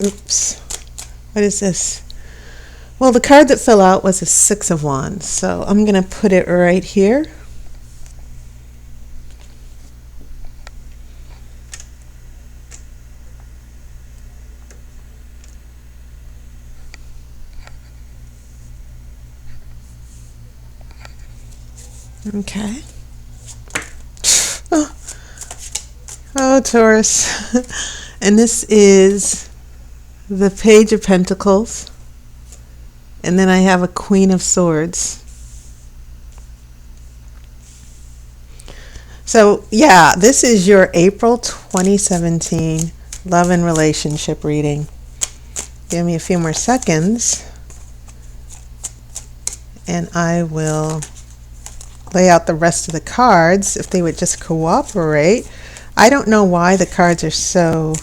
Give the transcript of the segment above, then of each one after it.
Oops. What is this? Well, the card that fell out was a Six of Wands. So I'm going to put it right here. Okay. Oh, Taurus. And this is the Page of Pentacles. And then I have a Queen of Swords. So, yeah, this is your April 2017 love and relationship reading. Give me a few more seconds, and I will lay out the rest of the cards if they would just cooperate. I don't know why the cards are so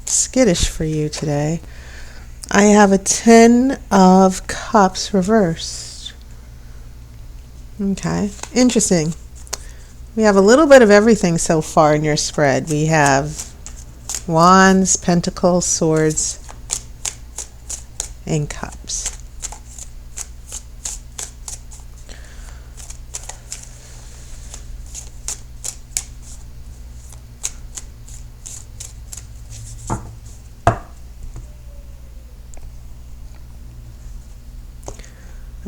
skittish for you today. I have a 10 of Cups reversed. Okay, interesting. We have a little bit of everything so far in your spread. We have Wands, Pentacles, Swords, and Cups.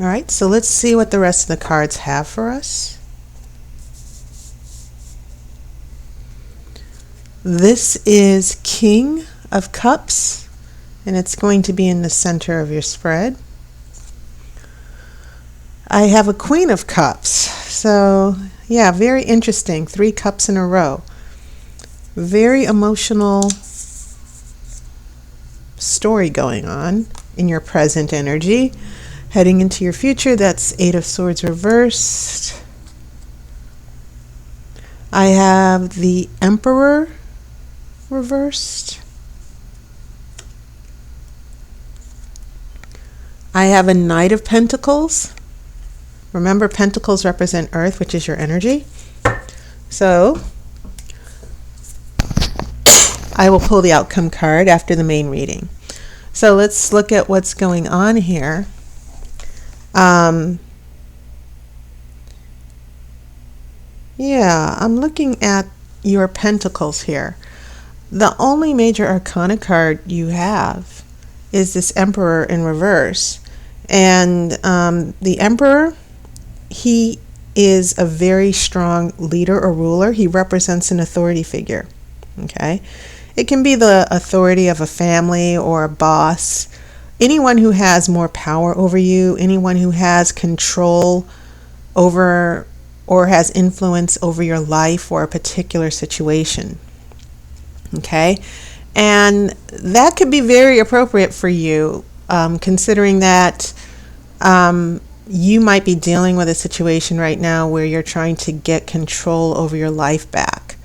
All right, so let's see what the rest of the cards have for us. This is King of Cups, and it's going to be in the center of your spread. I have a Queen of Cups. So, yeah, very interesting. 3 cups in a row. Very emotional story going on in your present energy. Heading into your future, that's 8 of Swords reversed. I have the Emperor reversed. I have a Knight of Pentacles. Remember, Pentacles represent Earth, which is your energy. So, I will pull the outcome card after the main reading. So let's look at what's going on here. Yeah, I'm looking at your Pentacles here. The only major arcana card you have is this Emperor in reverse. And the Emperor, he is a very strong leader or ruler. He represents an authority figure. Okay? It can be the authority of a family or a boss. Anyone who has more power over you, anyone who has control over or has influence over your life or a particular situation. Okay? And that could be very appropriate for you, considering that you might be dealing with a situation right now where you're trying to get control over your life back.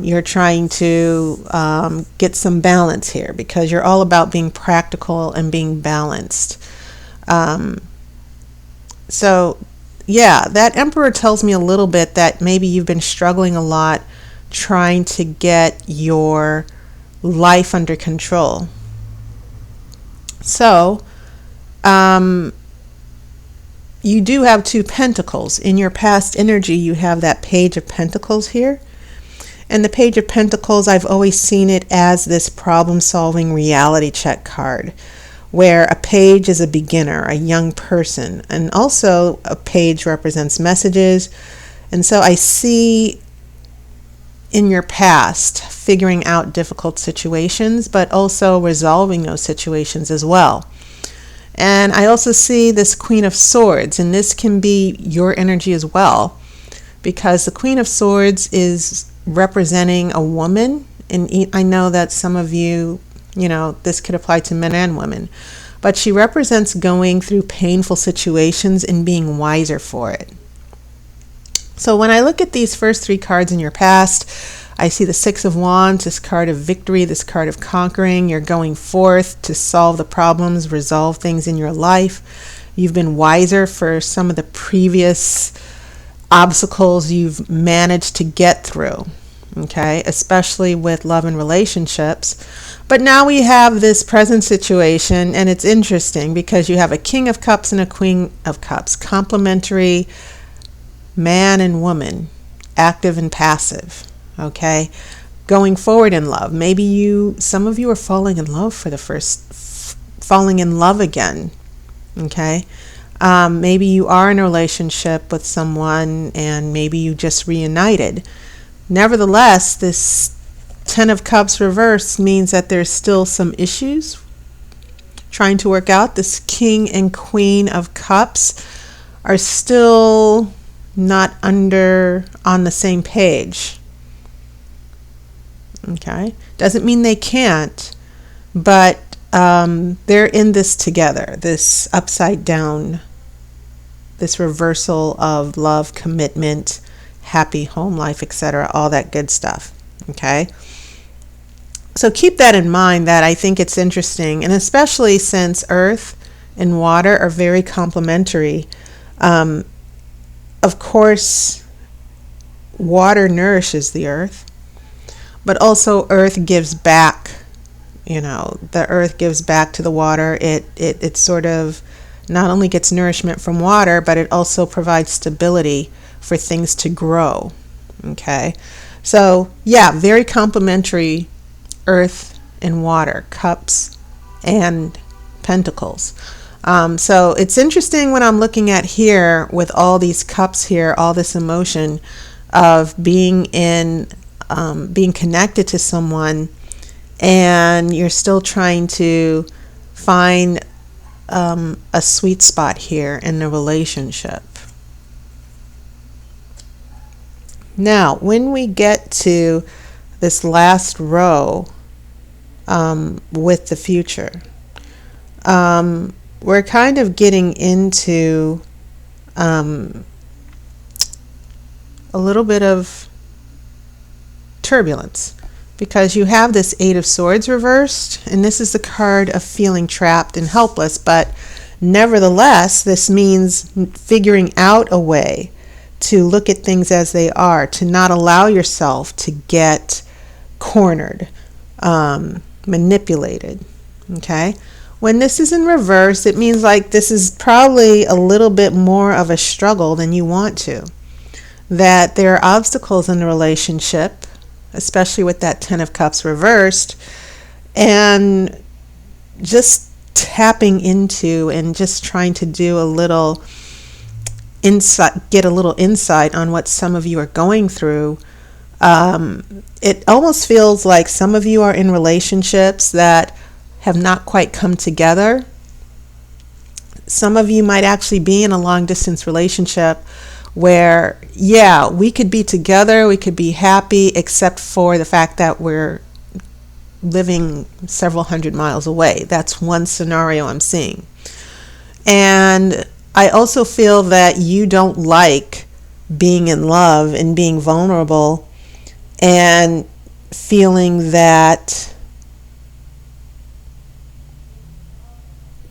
You're trying to get some balance here because you're all about being practical and being balanced. So, yeah, that Emperor tells me a little bit that maybe you've been struggling a lot trying to get your life under control. So, you do have 2 Pentacles. In your past energy, you have that Page of Pentacles here. And the Page of Pentacles, I've always seen it as this problem-solving reality check card, where a page is a beginner, a young person, and also a page represents messages. And so I see in your past figuring out difficult situations, but also resolving those situations as well. And I also see this Queen of Swords, and this can be your energy as well, because the Queen of Swords is representing a woman. And I know that some of you, this could apply to men and women, but she represents going through painful situations and being wiser for it. So when I look at these first 3 cards in your past, I see the Six of Wands, this card of victory, this card of conquering. You're going forth to solve the problems, resolve things in your life. You've been wiser for some of the previous obstacles you've managed to get through. okay, especially with love and relationships. But now we have this present situation, and it's interesting because you have a King of Cups and a Queen of Cups, complementary man and woman, active and passive, okay, going forward in love. Maybe some of you are falling in love for the falling in love again, okay. Maybe you are in a relationship with someone and maybe you just reunited. Nevertheless, this Ten of Cups reverse means that there's still some issues trying to work out. This King and Queen of Cups are still not on the same page. Okay, doesn't mean they can't, but they're in this together, this upside down, this reversal of love, commitment, happy home life, etc., all that good stuff. Okay, so keep that in mind. That I think it's interesting, and especially since earth and water are very complementary. Of course, water nourishes the earth, but also earth gives back. The earth gives back to the water. It sort of not only gets nourishment from water, but it also provides stability for things to grow. Okay, so yeah, very complementary, earth and water, cups and pentacles. So it's interesting when I'm looking at here with all these cups here, all this emotion of being connected to someone, and you're still trying to find a sweet spot here in the relationship. Now, when we get to this last row with the future, we're kind of getting into a little bit of turbulence, because you have this Eight of Swords reversed, and this is the card of feeling trapped and helpless. But nevertheless, this means figuring out a way to look at things as they are, to not allow yourself to get cornered, manipulated. Okay? When this is in reverse, it means like this is probably a little bit more of a struggle than you want to. That there are obstacles in the relationship, especially with that Ten of Cups reversed, and just tapping into and just trying to do a little insight, get a little insight on what some of you are going through. It almost feels like some of you are in relationships that have not quite come together. Some of you might actually be in a long distance relationship where, yeah, we could be together, we could be happy, except for the fact that we're living several hundred miles away. That's one scenario I'm seeing. And I also feel that you don't like being in love and being vulnerable and feeling that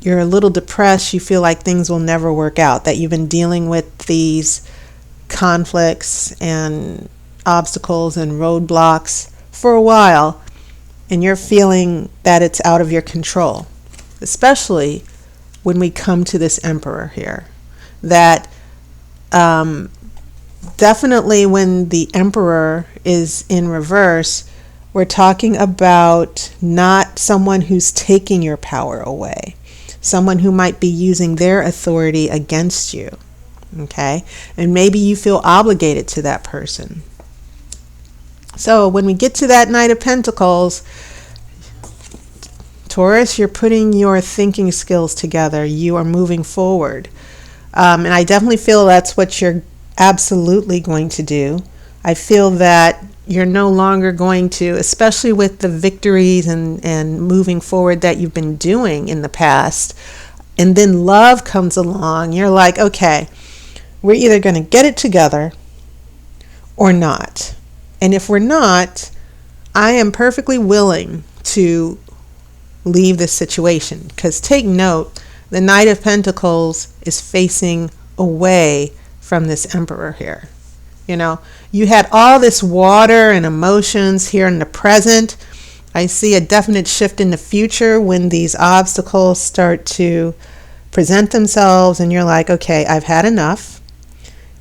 you're a little depressed, you feel like things will never work out, that you've been dealing with these conflicts and obstacles and roadblocks for a while, and you're feeling that it's out of your control, especially when we come to this Emperor here. That definitely when the Emperor is in reverse, we're talking about not someone who's taking your power away, someone who might be using their authority against you, okay? And maybe you feel obligated to that person. So when we get to that Knight of Pentacles, Taurus, you're putting your thinking skills together. You are moving forward. And I definitely feel that's what you're absolutely going to do. I feel that you're no longer going to, especially with the victories and moving forward that you've been doing in the past, and then love comes along, you're like, okay, we're either going to get it together or not. And if we're not, I am perfectly willing to leave this situation. Because take note, the Knight of Pentacles is facing away from this Emperor here. You know, you had all this water and emotions here in the present. I see a definite shift in the future when these obstacles start to present themselves and you're like, okay, I've had enough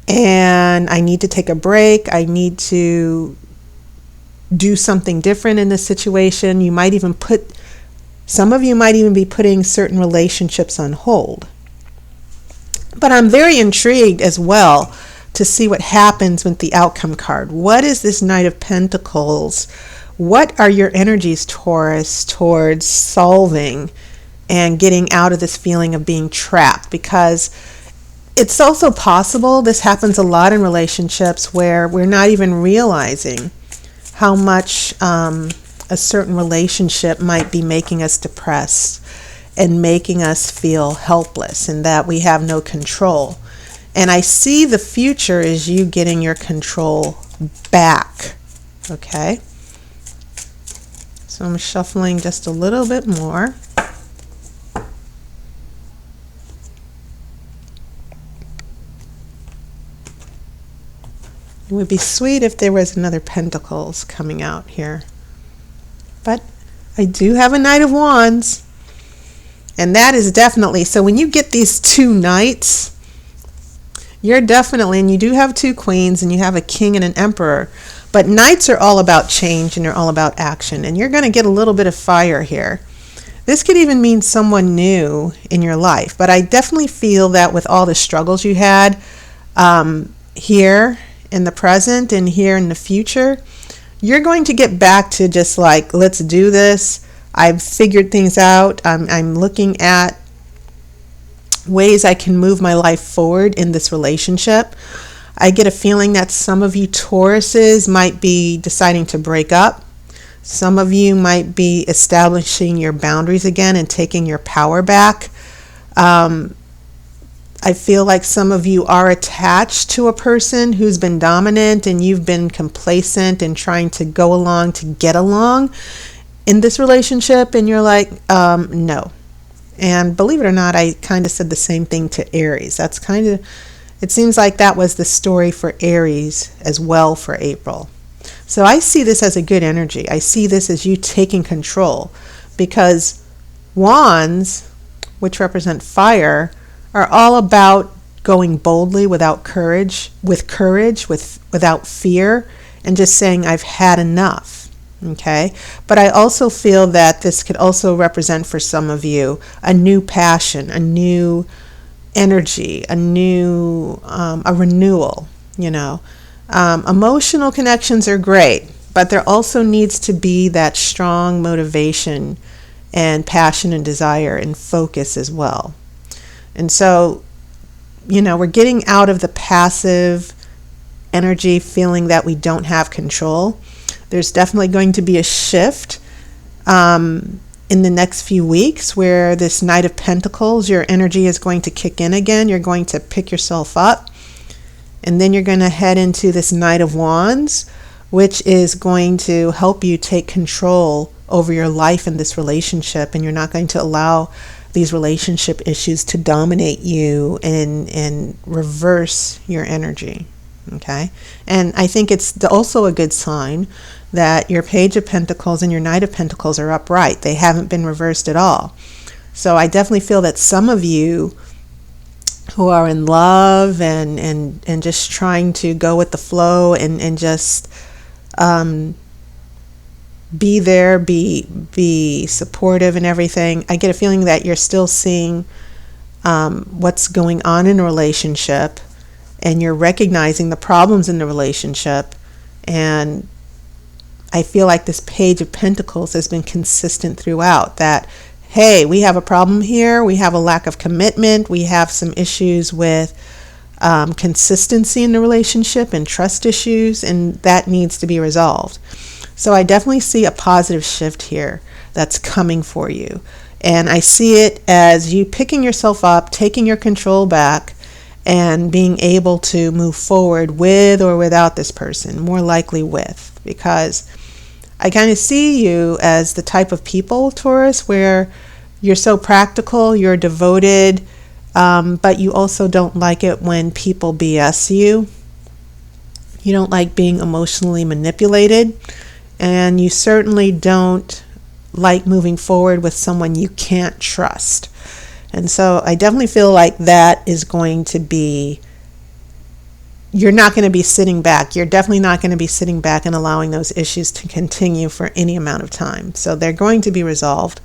and I need to take a break. I need to do something different in this situation. Some of you might even be putting certain relationships on hold. But I'm very intrigued as well to see what happens with the outcome card. What is this Knight of Pentacles? What are your energies, Taurus, towards solving and getting out of this feeling of being trapped? Because it's also possible, this happens a lot in relationships, where we're not even realizing how much a certain relationship might be making us depressed and making us feel helpless and that we have no control. And I see the future as you getting your control back. Okay? So I'm shuffling just a little bit more. It would be sweet if there was another Pentacles coming out here. But I do have a Knight of Wands. And that is definitely, so when you get these two Knights, you're definitely, and you do have two Queens and you have a King and an Emperor. But Knights are all about change and they're all about action. And you're going to get a little bit of fire here. This could even mean someone new in your life. But I definitely feel that with all the struggles you had here in the present and here in the future, you're going to get back to just like, let's do this. I've figured things out. I'm looking at ways I can move my life forward in this relationship. I get a feeling that some of you Tauruses might be deciding to break up. Some of you might be establishing your boundaries again and taking your power back. I feel like some of you are attached to a person who's been dominant and you've been complacent and trying to go along to get along in this relationship, and you're like, no. And believe it or not, I kind of said the same thing to Aries. That's kind of, it seems like that was the story for Aries as well for April. So I see this as a good energy. I see this as you taking control, because Wands, which represent fire, are all about going boldly without without fear, and just saying, I've had enough. Okay, but I also feel that this could also represent for some of you a new passion, a new energy, a renewal. Emotional connections are great, but there also needs to be that strong motivation and passion and desire and focus as well. And so, we're getting out of the passive energy, feeling that we don't have control. There's definitely going to be a shift in the next few weeks where this Knight of Pentacles, your energy is going to kick in again. You're going to pick yourself up. And then you're going to head into this Knight of Wands, which is going to help you take control over your life in this relationship. And you're not going to allow these relationship issues to dominate you and reverse your energy. Okay? And I think it's also a good sign that your Page of Pentacles and your Knight of Pentacles are upright. They haven't been reversed at all. So I definitely feel that some of you who are in love and just trying to go with the flow and just be there, be supportive and everything, I get a feeling that you're still seeing what's going on in a relationship, and you're recognizing the problems in the relationship. And I feel like this Page of Pentacles has been consistent throughout, that, hey, we have a problem here, we have a lack of commitment, we have some issues with consistency in the relationship and trust issues, and that needs to be resolved. So I definitely see a positive shift here that's coming for you. And I see it as you picking yourself up, taking your control back, and being able to move forward with or without this person, more likely with, because I kind of see you as the type of people, Taurus, where you're so practical, you're devoted, but you also don't like it when people BS you. You don't like being emotionally manipulated, and you certainly don't like moving forward with someone you can't trust. And so I definitely feel like that is going to be, you're not going to be sitting back. You're definitely not going to be sitting back and allowing those issues to continue for any amount of time. So they're going to be resolved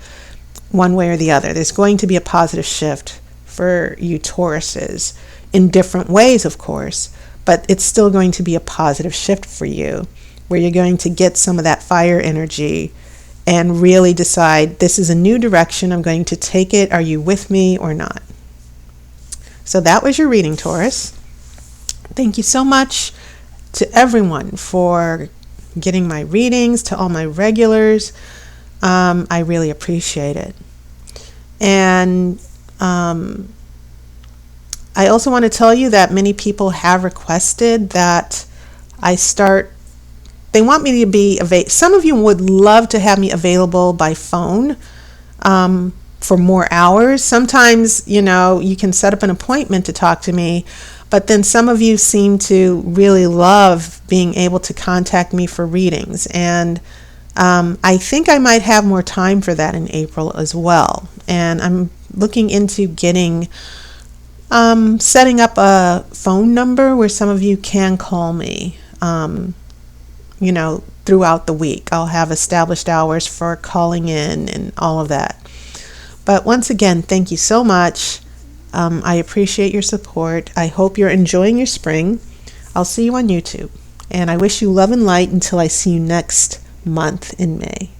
one way or the other. There's going to be a positive shift for you Tauruses in different ways, of course, but it's still going to be a positive shift for you, where you're going to get some of that fire energy and really decide, this is a new direction, I'm going to take it. Are you with me or not? So that was your reading, Taurus. Thank you so much to everyone for getting my readings, to all my regulars. I really appreciate it. And I also want to tell you that many people have requested that I start, they want me to be available. Some of you would love to have me available by phone for more hours. Sometimes, you can set up an appointment to talk to me, but then some of you seem to really love being able to contact me for readings. And I think I might have more time for that in April as well. And I'm looking into setting up a phone number where some of you can call me, throughout the week. I'll have established hours for calling in and all of that. But once again, thank you so much. I appreciate your support. I hope you're enjoying your spring. I'll see you on YouTube. And I wish you love and light until I see you next month in May.